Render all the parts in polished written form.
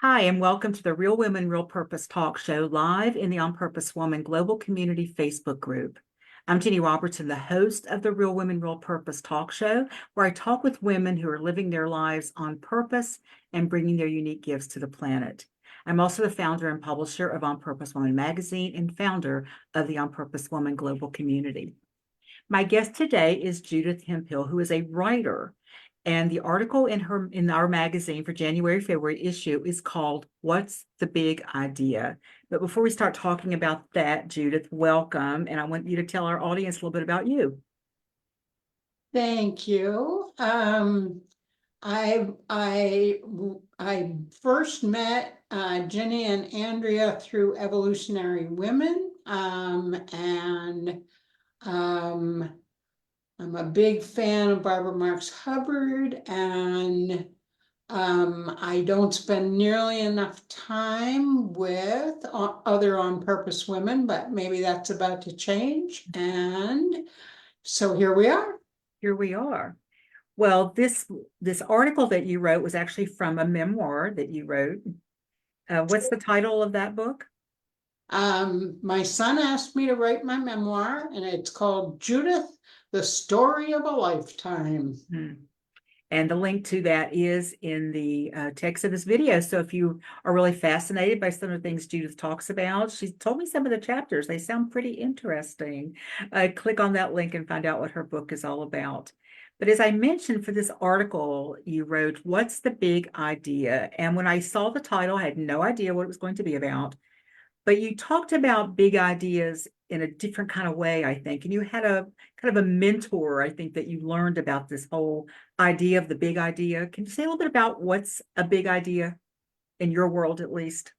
Hi, and welcome to the Real Women, Real Purpose Talk Show live in the On Purpose Woman Global Community Facebook group. I'm Ginny Robertson, the host of the Real Women, Real Purpose Talk Show, where I talk with women who are living their lives on purpose and bringing their unique gifts to the planet. I'm also the founder and publisher of On Purpose Woman magazine and founder of the On Purpose Woman Global Community. My guest today is Judith Hemphill, who is a writer. And the article in our magazine for January-February issue is called "What's the Big Idea?" But before we start talking about that, Judith, welcome. And I want you to tell our audience a little bit about you. Thank you. I first met Ginny and Andrea through Evolutionary Women, and I'm a big fan of Barbara Marx Hubbard, and I don't spend nearly enough time with other on-purpose women, but maybe that's about to change. And so here we are. Here we are. Well, this article that you wrote was actually from a memoir that you wrote. What's the title of that book? My son asked me to write my memoir, and it's called Judith, the Story of a Lifetime. Hmm. And the link to that is in the text of this video. So if you are really fascinated by some of the things Judith talks about, she's told me some of the chapters. They sound pretty interesting. Click on that link and find out what her book is all about. But as I mentioned, for this article you wrote, "What's the Big Idea?" And when I saw the title, I had no idea what it was going to be about. But you talked about big ideas in a different kind of way, I think. And you had a kind of a mentor, I think, that you learned about this whole idea of the big idea. Can you say a little bit about what's a big idea in your world, at least?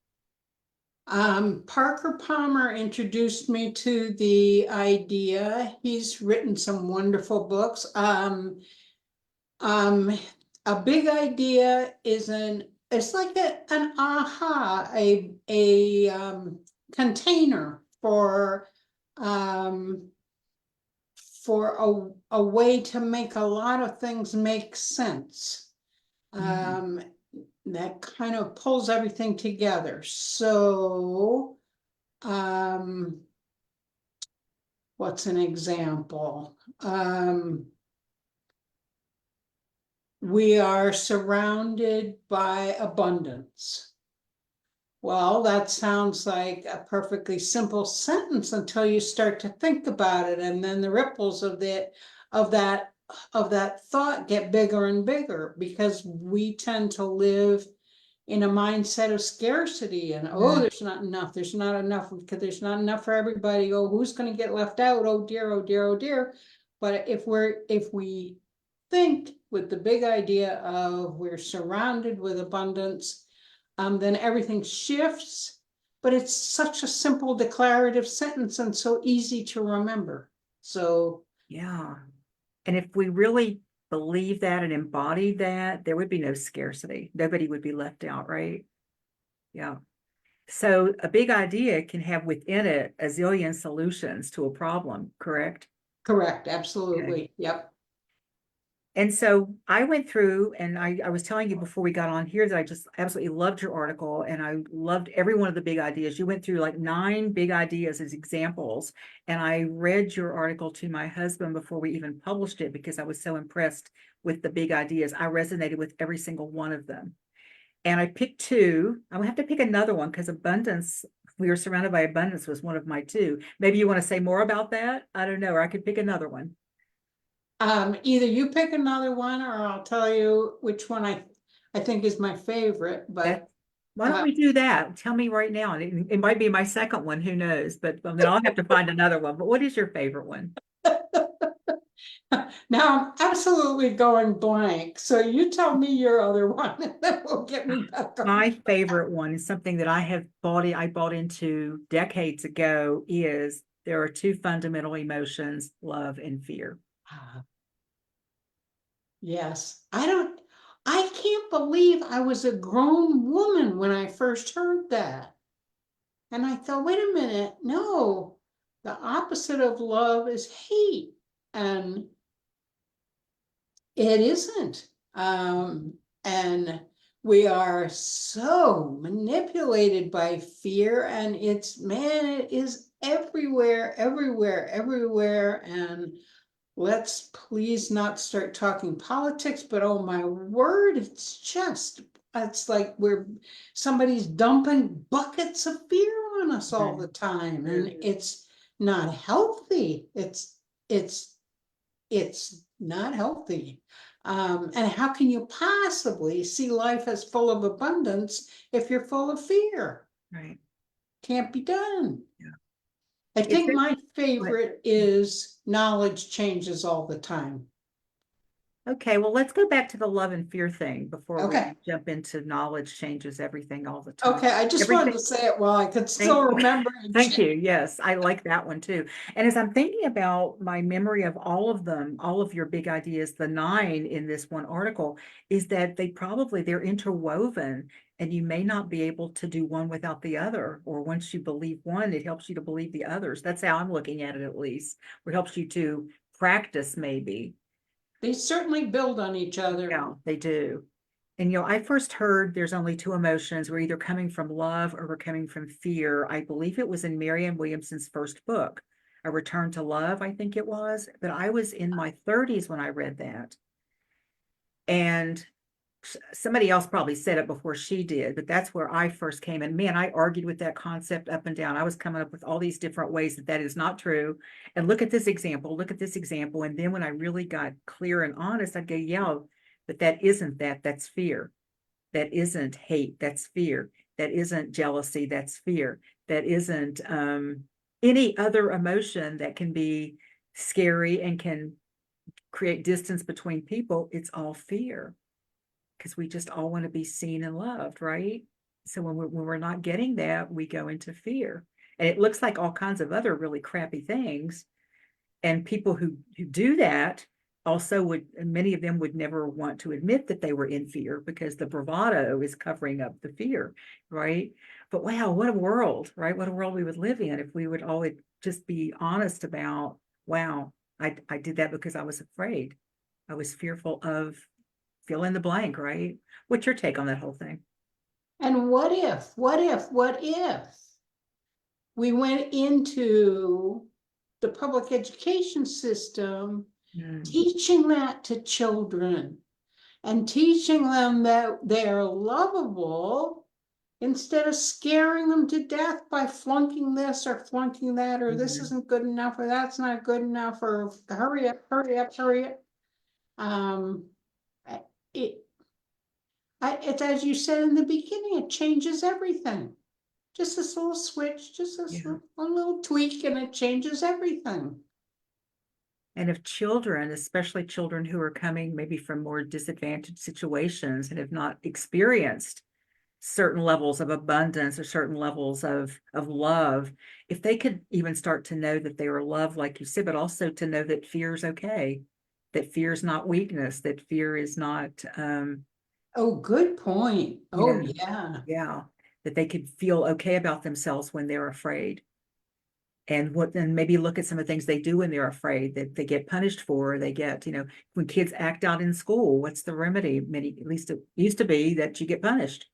Parker Palmer introduced me to the idea. He's written some wonderful books. Um, a big idea is it's like an aha, a container um, for a way to make a lot of things make sense. Um, that kind of pulls everything together. So, what's an example? We are surrounded by abundance. Well, that sounds like a perfectly simple sentence until you start to think about it, and then the ripples of that thought get bigger and bigger, because we tend to live in a mindset of scarcity and there's not enough, because there's not enough for everybody. Oh, who's going to get left out? Oh dear, oh dear, oh dear. But if we think with the big idea of we're surrounded with abundance, then everything shifts. But it's such a simple declarative sentence and so easy to remember. So Yeah. And if we really believe that and embody that, there would be no scarcity. Nobody would be left out, right? Yeah. So a big idea can have within it a zillion solutions to a problem, correct? correct, Okay. absolutely. Yep. And so I went through, and I was telling you before we got on here that I just absolutely loved your article, and I loved every one of the big ideas. You went through like 9 big ideas as examples, and I read your article to my husband before we even published it because I was so impressed with the big ideas. I resonated with every single one of them. And I picked 2. I would have to pick another one because abundance, we are surrounded by abundance, was one of my 2. Maybe you want to say more about that? I don't know, or I could pick another one. Either you pick another one or I'll tell you which one I think is my favorite, but Why don't we do that? Tell me right now. It might be my second one, who knows? But then I'll have to find another one. But what is your favorite one? now I'm absolutely going blank. So you tell me your other one and then we'll get me back on. My favorite one is something that I bought into decades ago, is there are 2 fundamental emotions, love and fear. Yes, I can't believe I was a grown woman when I first heard that. And I thought, wait a minute, no, the opposite of love is hate. And it isn't. And we are so manipulated by fear, and it's, man, it is everywhere, everywhere, everywhere. And let's please not start talking politics, but oh my word, it's like somebody's dumping buckets of fear on us all the time, and it's not healthy. It's not healthy. And how can you possibly see life as full of abundance if you're full of fear? Right. Can't be done. Yeah. I Is think there, my favorite is knowledge changes all the time. okay, well, let's go back to the love and fear thing before we Okay. jump into knowledge changes everything all the time. Okay, I just wanted Everything. to say it while I could still remember. Thank you. Yes, I like that one too. And as I'm thinking about my memory of all of them, all of your big ideas, the 9 in this one article, is that they're interwoven, and you may not be able to do one without the other. Or once you believe one, it helps you to believe the others. That's how I'm looking at it, at least. Or it helps you to practice, maybe. They certainly build on each other. Yeah, they do. And I first heard there's only 2 emotions. We're either coming from love or we're coming from fear. I believe it was in Marianne Williamson's first book, A Return to Love, I think it was. But I was in my 30s when I read that. And somebody else probably said it before she did, but that's where I first came. And man, I argued with that concept up and down. I was coming up with all these different ways that that is not true. And look at this example, look at this example. And then when I really got clear and honest, I'd go, yeah, but that isn't that, that's fear. That isn't hate, that's fear. That isn't jealousy, that's fear. That isn't any other emotion that can be scary and can create distance between people. It's all fear, because we just all want to be seen and loved, right? So when we're not getting that, we go into fear. And it looks like all kinds of other really crappy things. And people who do that also would, many of them would never want to admit that they were in fear, because the bravado is covering up the fear, right? But wow, what a world, right? What a world we would live in if we would all just be honest about, wow, I did that because I was afraid. I was fearful of fill in the blank, right? What's your take on that whole thing? And what if we went into the public education system Mm, teaching that to children and teaching them that they're lovable instead of scaring them to death by flunking this or flunking that, or this mhm. isn't good enough, or that's not good enough, or hurry up, hurry up, hurry up. Um, it, it's as you said in the beginning, it changes everything. Just this little switch, just this Yeah. one little tweak, and it changes everything. And if children, especially children who are coming maybe from more disadvantaged situations and have not experienced certain levels of abundance or certain levels of love, if they could even start to know that they are loved, like you said, but also to know that fear is okay, that fear is not weakness, that fear is not Oh, good point. you Oh, know, yeah. yeah, that they could feel okay about themselves when they're afraid. And maybe look at some of the things they do when they're afraid that they get punished for. They get, when kids act out in school, what's the remedy? At least it used to be that you get punished.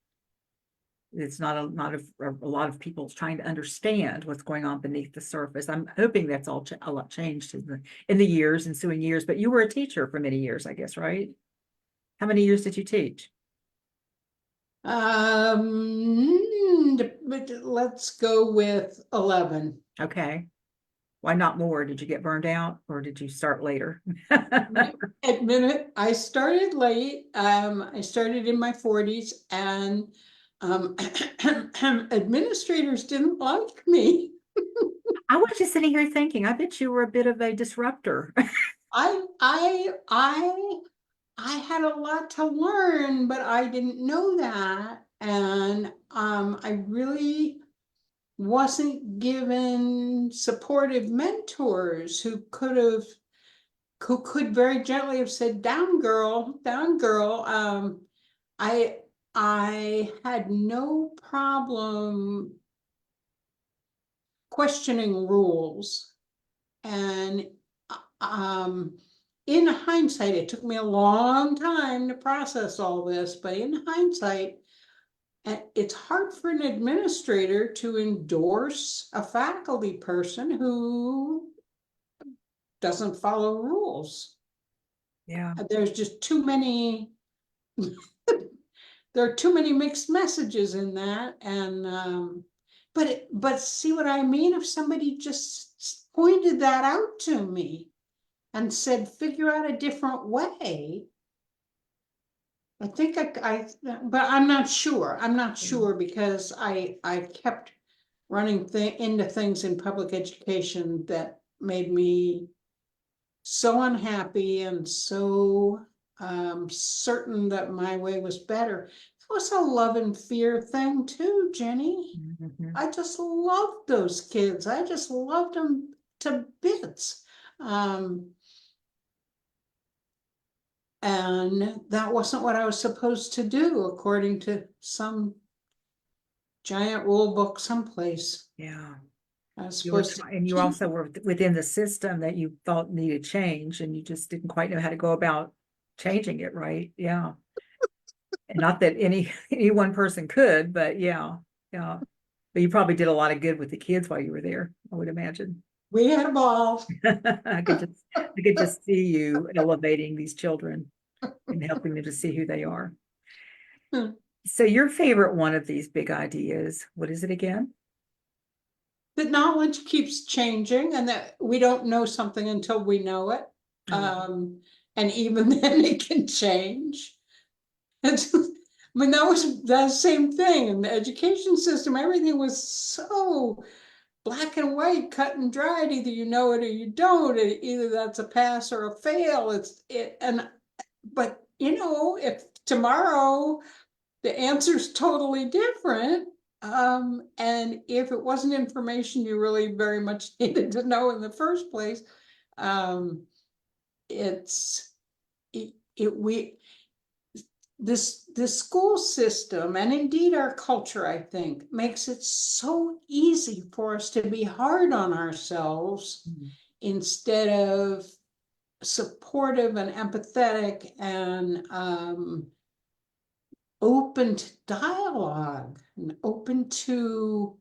It's not a lot of people trying to understand what's going on beneath the surface. I'm hoping that's all a lot changed in the years, ensuing years. But you were a teacher for many years, I guess, right? How many years did you teach? But let's go with 11. Okay. Why not more? Did you get burned out, or did you start later? Admit it, I started late. I started in my 40s, and um, administrators didn't like me. I was just sitting here thinking, I bet you were a bit of a disruptor. I, I, I, I had a lot to learn, but I didn't know that, and I really wasn't given supportive mentors who could very gently have said, down girl, down girl. I I had no problem questioning rules, and um in hindsight, it took me a long time to process all this, but in hindsight, it's hard for an administrator to endorse a faculty person who doesn't follow rules. Yeah. There's just too many, there are too many mixed messages in that, and but see what I mean? If somebody just pointed that out to me and said, figure out a different way, I think but I'm not sure. I'm not sure because I kept running into things in public education that made me so unhappy and so certain that my way was better. It was a love and fear thing too, Jenny. Mhm. I just loved those kids. I just loved them to bits. And that wasn't what I was supposed to do, according to some giant rule book someplace. Yeah. I was You were, supposed to and you keep. also were within the system that you thought needed change, and you just didn't quite know how to go about changing it, right? Yeah. And not that any one person could, but yeah, yeah. But you probably did a lot of good with the kids while you were there, I would imagine. We had a ball. I could just see you elevating these children and helping them to see who they are. So your favorite one of these big ideas, what is it again? That knowledge keeps changing and that we don't know something until we know it. And even then it can change. It's, I mean, that was the same thing in the education system. Everything was so black and white, cut and dried. Either you know it or you don't. Either that's a pass or a fail. But if tomorrow the answer's totally different, and if it wasn't information you really very much needed to know in the first place, um, it's it, it we this school system and indeed our culture, I think, makes it so easy for us to be hard on ourselves instead of supportive and empathetic and open to dialogue and open to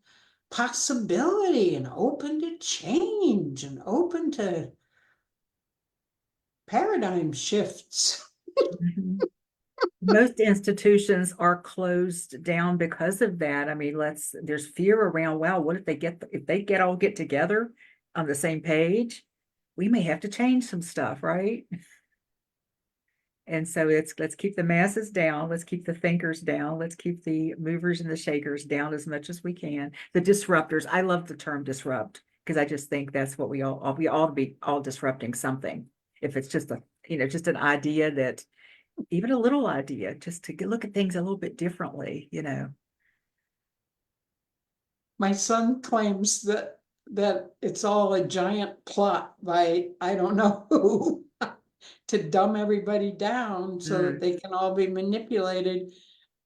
possibility and open to change and open to paradigm shifts. Mhm. Most institutions are closed down because of that. I mean, there's fear around, wow, what if they all get together on the same page, we may have to change some stuff, right? And so let's keep the masses down, let's keep the thinkers down, let's keep the movers and the shakers down as much as we can. The disruptors, I love the term disrupt because I just think that's what we all be all disrupting something. If it's just just an idea that even a little idea, just to look at things a little bit differently. My son claims that it's all a giant plot by I don't know who to dumb everybody down so that they can all be manipulated.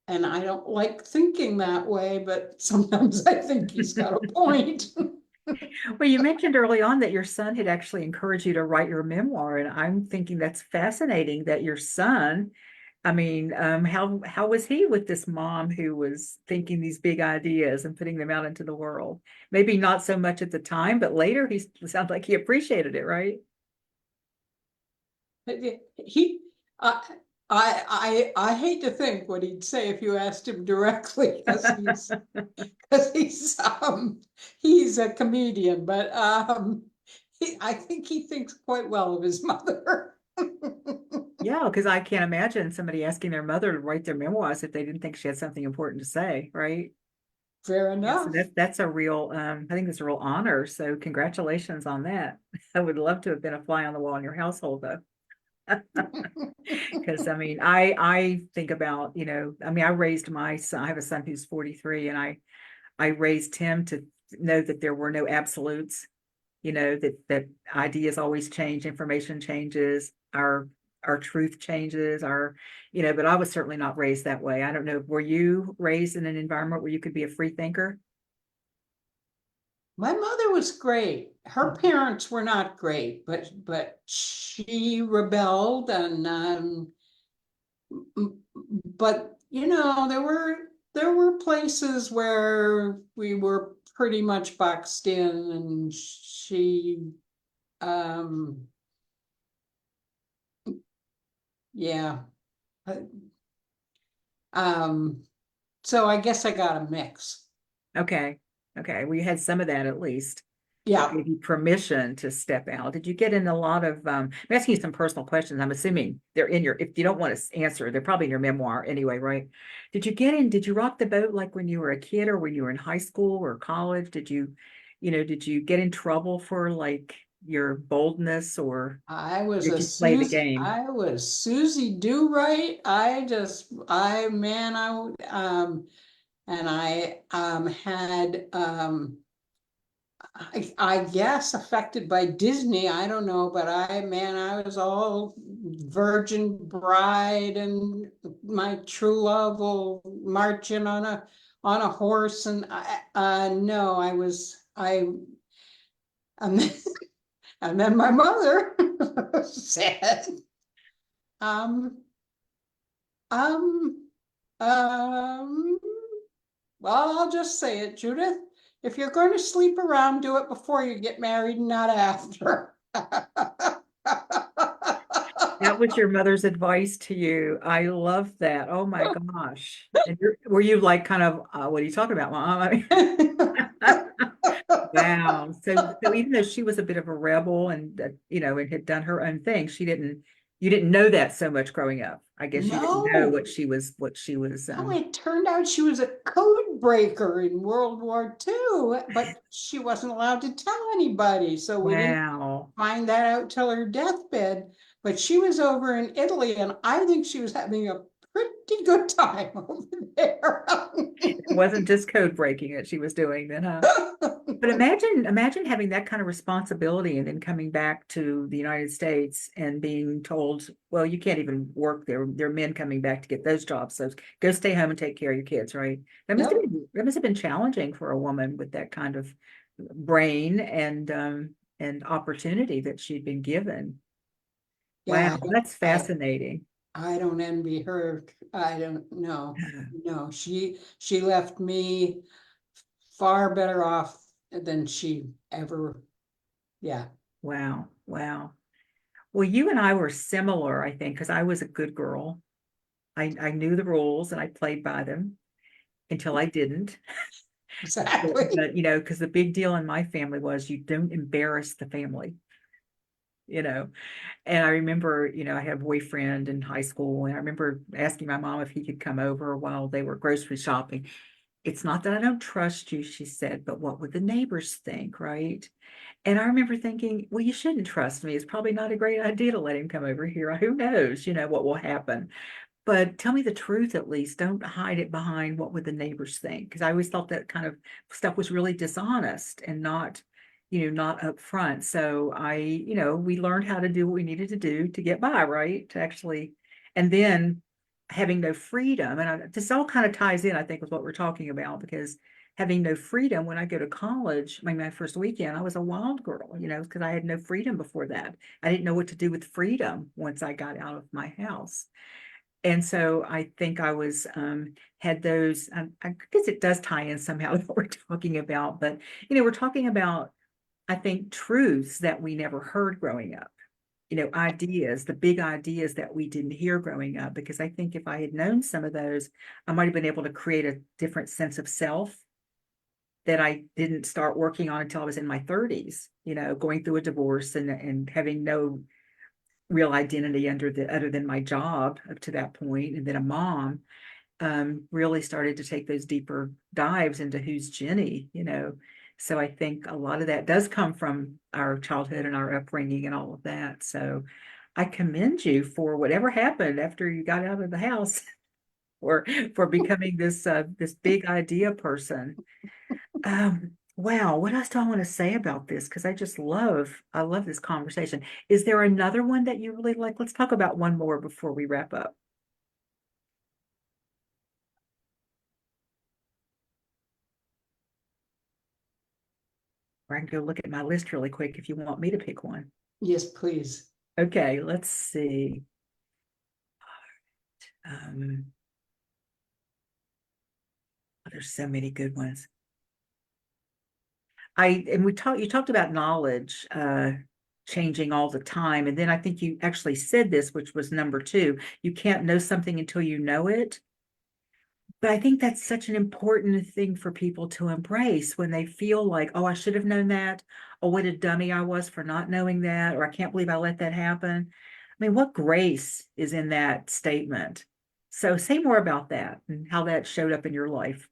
And I don't like thinking that way, but sometimes I think he's got a point. Well, you mentioned early on that your son had actually encouraged you to write your memoir, and I'm thinking that's fascinating that your son, I mean, how was he with this mom who was thinking these big ideas and putting them out into the world? Maybe not so much at the time, but later he sounds like he appreciated it, right? He, I hate to think what he'd say if you asked him directly, because he's a comedian, but I think he thinks quite well of his mother. Yeah, because I can't imagine somebody asking their mother to write their memoirs if they didn't think she had something important to say, right? Fair Yeah, so enough. that's a real I think it's a real honor. So congratulations on that. I would love to have been a fly on the wall in your household though. Because I mean, I think about, I mean, I raised my son. I have a son who's 43, and I raised him to know that there were no absolutes, that ideas always change, information changes, our truth changes, but I was certainly not raised that way. I don't know, were you raised in an environment where you could be a free thinker? My mother was great. Her parents were not great, but she rebelled and but you know, there were places where we were pretty much boxed in, and she um yeah. Uh, so I guess I got a mix. Okay. Okay. We had some of that at least. That Yeah. gave you permission to step out. Did you get in a lot of, I'm asking you some personal questions. I'm assuming they're in your, if you don't want to answer, they're probably in your memoir anyway, right? Did you rock the boat like when you were a kid or when you were in high school or college? Did you get in trouble for like your boldness or did you play the game? I was Susie Do Right. Man, and I had I guess affected by Disney. I don't know, but I was all virgin bride, and my true love will march in on a horse, and no, and then, and then my mother said, um, um, um, well, I'll just say it, Judith. If you're going to sleep around, do it before you get married, not after. That was your mother's advice to you. I love that. Oh my gosh. And were you like kind of, what are you talking about, Mom? I mean, wow. So even though she was a bit of a rebel and and had done her own thing, you didn't know that so much growing up. I guess you didn't know No, what she was no, it turned out she was a code breaker in World War II, but she wasn't allowed to tell anybody. So we didn't wow. find that out till her deathbed. But she was over in Italy, and I think she was having a pretty good time over there. It wasn't just code breaking that she was doing then, huh? But imagine having that kind of responsibility and then coming back to the United States and being told, well, you can't even work there. There are men coming back to get those jobs. So go stay home and take care of your kids, right? Yep. That must have been challenging for a woman with that kind of brain and opportunity that she'd been given. Wow, Yeah, that's I fascinating. I don't envy her. I don't know. No, she left me far better off than she ever. Yeah. Wow, wow. Well, you and I were similar, I think, because I was a good girl. I knew the rules and I played by them until I didn't. Exactly. But because the big deal in my family was you don't embarrass the family, you know. And I remember, I had a boyfriend in high school, and I remember asking my mom if he could come over while they were grocery shopping. It's not that I don't trust you, she said, but what would the neighbors think, right? And I remember thinking, well, you shouldn't trust me. It's probably not a great idea to let him come over here. Who knows, what will happen. But tell me the truth at least. Don't hide it behind what would the neighbors think. Because I always thought that kind of stuff was really dishonest and not upfront. So we learned how to do what we needed to do to get by, right? To actually, and then having no freedom. And this all kind of ties in, I think, with what we're talking about, because having no freedom when I go to college, my first weekend, I was a wild girl, because I had no freedom before that. I didn't know what to do with freedom once I got out of my house. And so I think I was had those. I guess it does tie in somehow to what we're talking about, but we're talking about I think truths that we never heard growing up. Ideas, the big ideas that we didn't hear growing up. Because I think if I had known some of those, I might have been able to create a different sense of self that I didn't start working on until I was in my 30s. Going through a divorce and having no real identity other than my job up to that point, and then a mom, really started to take those deeper dives into who's Ginny. So I think a lot of that does come from our childhood and our upbringing and all of that. So I commend you for whatever happened after you got out of the house or for becoming this big idea person. Wow, what else do I want to say about this? Because I love this conversation. Is there another one that you really like? Let's talk about one more before we wrap up. Or I can go look at my list really quick if you want me to pick one. Yes, please. Okay, let's see. Um, there's so many good ones. You talked about knowledge changing all the time. And then I think you actually said this, which was number two. You can't know something until you know it. But I think that's such an important thing for people to embrace when they feel like, oh, I should have known that. Or what a dummy I was for not knowing that. Or I can't believe I let that happen. I mean, what grace is in that statement? So say more about that and how that showed up in your life.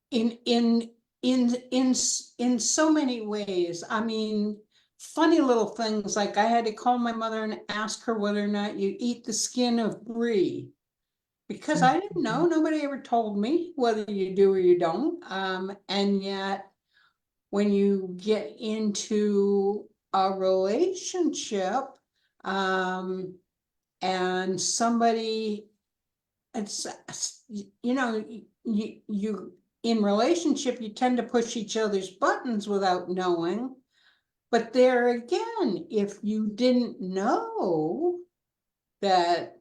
In so many ways. I mean, funny little things like I had to call my mother and ask her whether or not you eat the skin of brie because I didn't know. Nobody ever told me whether you do or you don't. And yet when you get into a relationship, and somebody, it's, you in relationship, you tend to push each other's buttons without knowing. But there again, if you didn't know that,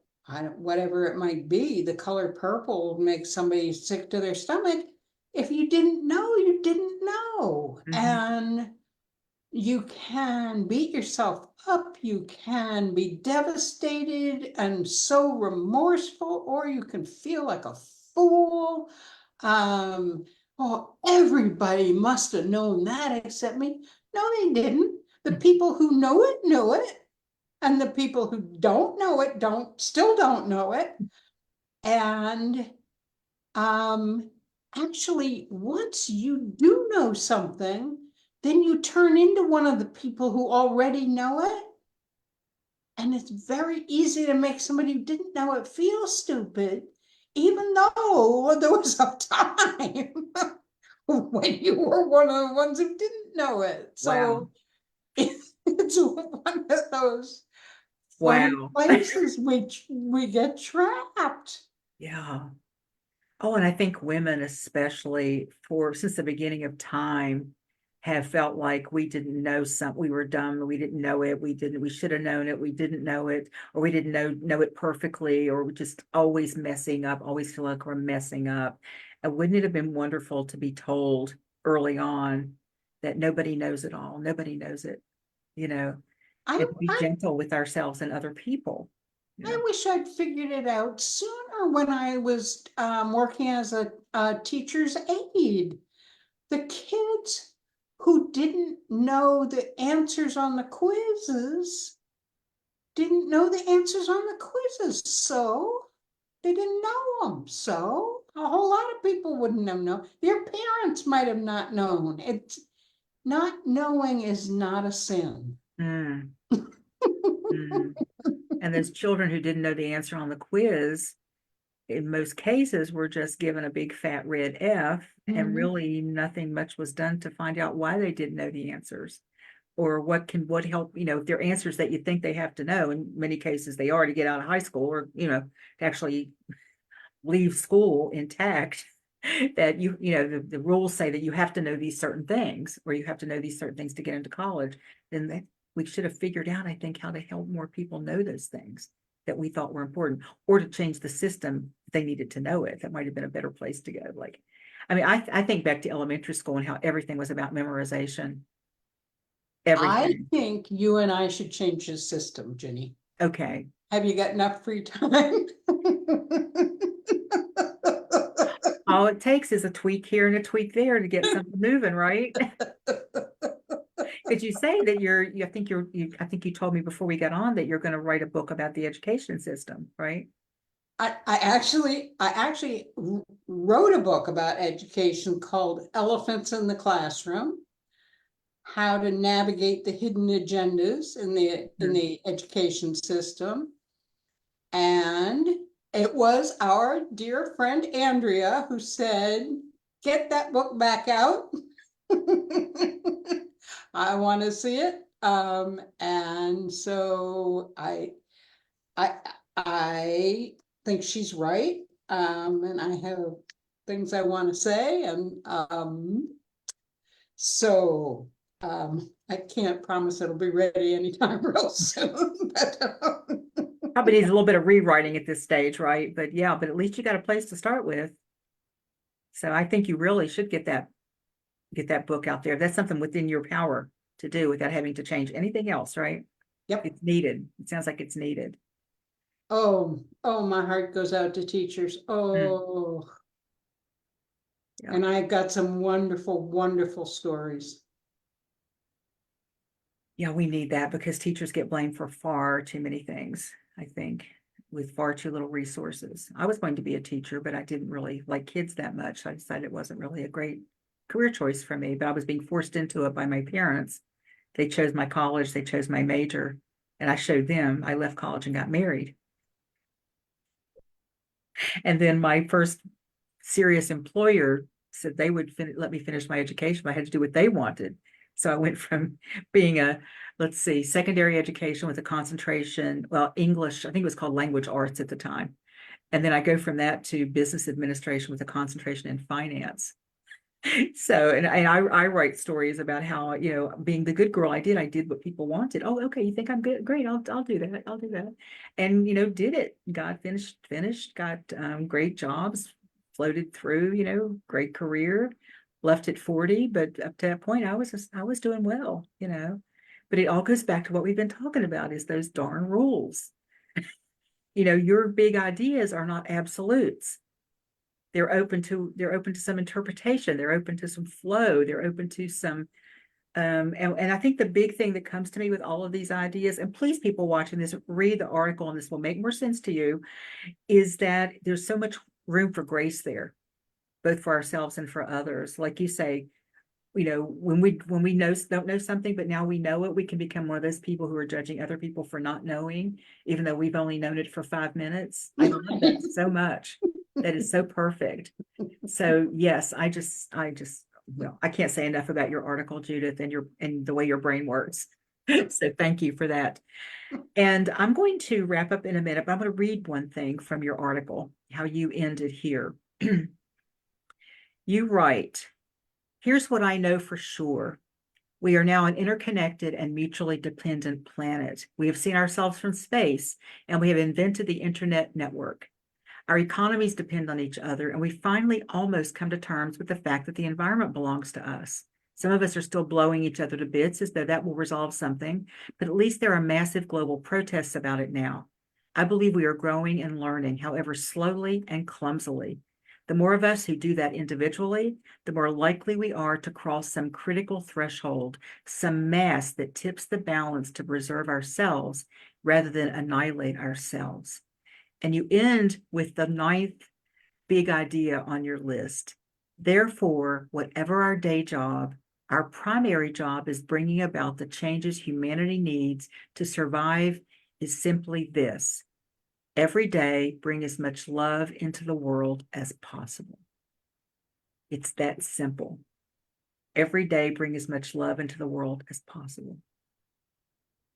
whatever it might be, the color purple makes somebody sick to their stomach. If you didn't know, you didn't know. Mhm. And you can beat yourself up, you can be devastated and so remorseful, or you can feel like a fool. Oh, everybody must have known that except me. No, they didn't. The people who know it, and the people who don't know it still don't know it. And um, actually, once you do know something, then you turn into one of the people who already know it. And it's very easy to make somebody who didn't know it feel stupid, even though there was a time when you were one of the ones who didn't know it. Wow. So it's one of those funny Wow. places which we get trapped. Yeah. Oh, and I think women, especially for since the beginning of time, have felt like we didn't know something, we were dumb, we didn't know it, we should have known it, we didn't know it, or we didn't know it perfectly, or we just always messing up, always feel like we're messing up. And wouldn't it have been wonderful to be told early on that nobody knows it all, nobody knows it, you know, I, and to be I gentle with ourselves and other people, you I know. wish I'd figured it out sooner when I was working as a teacher's aide. The kids who didn't know the answers on the quizzes didn't know the answers on the quizzes, so they didn't know them. So a whole lot of people wouldn't have known. Their parents might have not known. It's not knowing is not a sin. Mm, mm. And those children who didn't know the answer on the quiz, in most cases, were just given a big fat red F, and Mhm. really nothing much was done to find out why they didn't know the answers or what help, if they're answers that you think they have to know. In many cases, they are to get out of high school or, to actually leave school intact. That the rules say that you have to know these certain things or you have to know these certain things to get into college. Then we should have figured out, I think, how to help more people know those things that we thought were important, or to change the system if they needed to know it. That might have been a better place to go. Like, I mean, I think back to elementary school and how everything was about memorization. I Everything. think you and I should change the system, Ginny. Okay. Have you got enough free time? All it takes is a tweak here and a tweak there to get something moving, right? Did you say that I think you told me before we got on that you're going to write a book about the education system, right? I actually wrote a book about education called Elephants in the Classroom, how to navigate the hidden agendas in the education system. And it was our dear friend Andrea who said, get that book back out. I want to see it. And so I I think she's right. And I have things I want to say, and so I can't promise it'll be ready anytime real soon. Probably needs a little bit of rewriting at this stage, right? But yeah, but at least you got a place to start with. So I think you really should get that book out there. That's something within your power to do without having to change anything else, right? Yep. It's needed. It sounds like it's needed. Oh, my heart goes out to teachers. Oh, Yeah. and I've got some wonderful, wonderful stories. Yeah, we need that because teachers get blamed for far too many things, I think, with far too little resources. I was going to be a teacher, but I didn't really like kids that much. So I decided it wasn't really a great career choice for me, but I was being forced into it by my parents. They chose my college, they chose my major, and I showed them. I left college and got married. And then my first serious employer said they would let me finish my education, but I had to do what they wanted. So I went from being a, let's see, secondary education with a concentration, well, English, I think it was called language arts at the time. And then I go from that to business administration with a concentration in finance. So, and I write stories about how, being the good girl I did what people wanted. Oh, okay, you think I'm good? Great, I'll do that. I'll do that. And, did it. Got finished, got great jobs, floated through, great career, left at 40, but up to that point I was doing well, But it all goes back to what we've been talking about is those darn rules. Your big ideas are not absolutes. They're open to some interpretation, they're open to some flow, they're open to some and I think the big thing that comes to me with all of these ideas, and please, people watching this, read the article and this will make more sense to you, is that there's so much room for grace there, both for ourselves and for others. Like you say, when we don't know something, but now we know it, we can become one of those people who are judging other people for not knowing, even though we've only known it for 5 minutes. I love that so much. That is so perfect. So yes, well, I can't say enough about your article, Judith, and the way your brain works. So thank you for that. And I'm going to wrap up in a minute, but I'm going to read one thing from your article, how you ended here. You write, here's what I know for sure. We are now an interconnected and mutually dependent planet. We have seen ourselves from space, and we have invented the internet network. Our economies depend on each other, and we finally almost come to terms with the fact that the environment belongs to us. Some of us are still blowing each other to bits as though that will resolve something, but at least there are massive global protests about it now. I believe we are growing and learning, however slowly and clumsily. The more of us who do that individually, the more likely we are to cross some critical threshold, some mass that tips the balance to preserve ourselves rather than annihilate ourselves. And you end with the 9th big idea on your list. Therefore, whatever our day job, our primary job is bringing about the changes humanity needs to survive is simply this. Every day, bring as much love into the world as possible. It's that simple. Every day, bring as much love into the world as possible.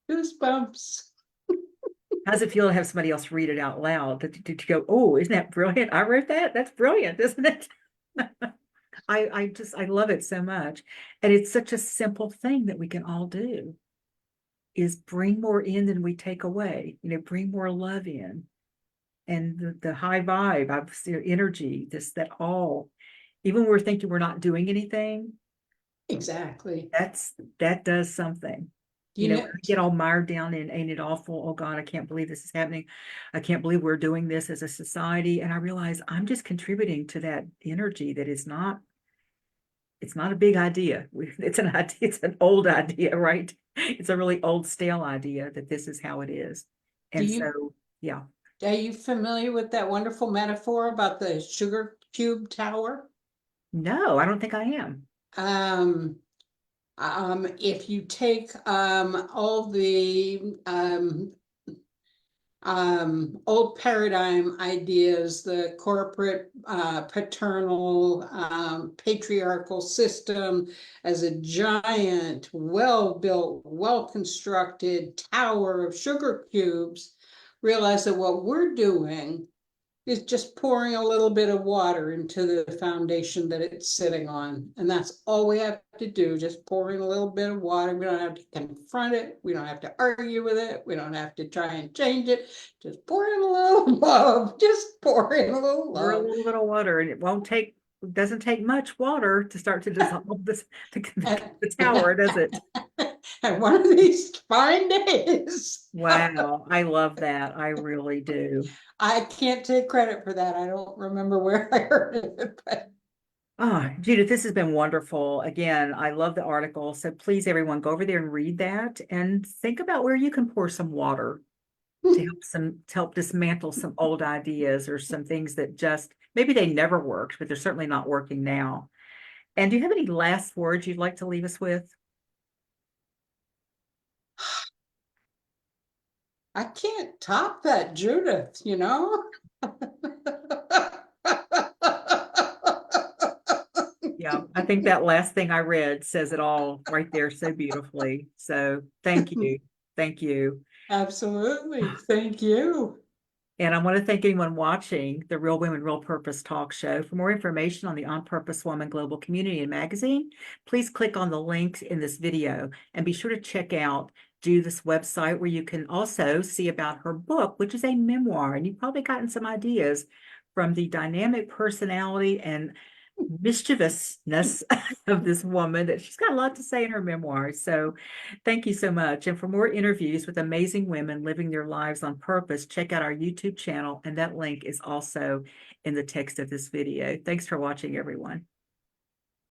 Goosebumps. How does it feel to have somebody else read it out loud? To go, oh, isn't that brilliant? I wrote that. That's brilliant, isn't it? I love it so much. And it's such a simple thing that we can all do is bring more in than we take away, bring more love in. And the high vibe, energy, that all, even when we're thinking we're not doing anything, Exactly. that does something. I get all mired down in ain't it awful? Oh God, I can't believe this is happening. I can't believe we're doing this as a society. And I realize I'm just contributing to that energy that is not, it's not a big idea. It's an idea, it's an old idea, right? It's a really old, stale idea that this is how it is. And so, yeah. Are you familiar with that wonderful metaphor about the sugar cube tower? No, I don't think I am. If you take all the old paradigm ideas, the corporate, paternal, patriarchal system as a giant, well-built, well-constructed tower of sugar cubes, realize that what we're doing is just pouring a little bit of water into the foundation that it's sitting on. And that's all we have to do, just pouring a little bit of water. We don't have to confront it. We don't have to argue with it. We don't have to try and change it. Just pour in a little love. Just pour in a little Or a love. little bit of water, and doesn't take much water to start to dissolve And, the tower, does it? and one of these fine days, Wow, I love that. I really do. I can't take credit for that. I don't remember where I heard it, but Oh, Judith, this has been wonderful. Again, I love the article. So please, everyone, go over there and read that and think about where you can pour some water to help dismantle some old ideas or some things that just maybe they never worked, but they're certainly not working now. And do you have any last words you'd like to leave us with? I can't top that, Judith, you know? Yeah, I think that last thing I read says it all right there so beautifully. So thank you. Thank you. Absolutely. Thank you. And I want to thank anyone watching the Real Women, Real Purpose talk show. For more information on the On Purpose Woman Global Community and Magazine, please click on the links in this video and be sure to check out Judith's website where you can also see about her book, which is a memoir. And you've probably gotten some ideas from the dynamic personality and mischievousness of this woman that she's got a lot to say in her memoir. So thank you so much. And for more interviews with amazing women living their lives on purpose, check out our YouTube channel. And that link is also in the text of this video. Thanks for watching, everyone.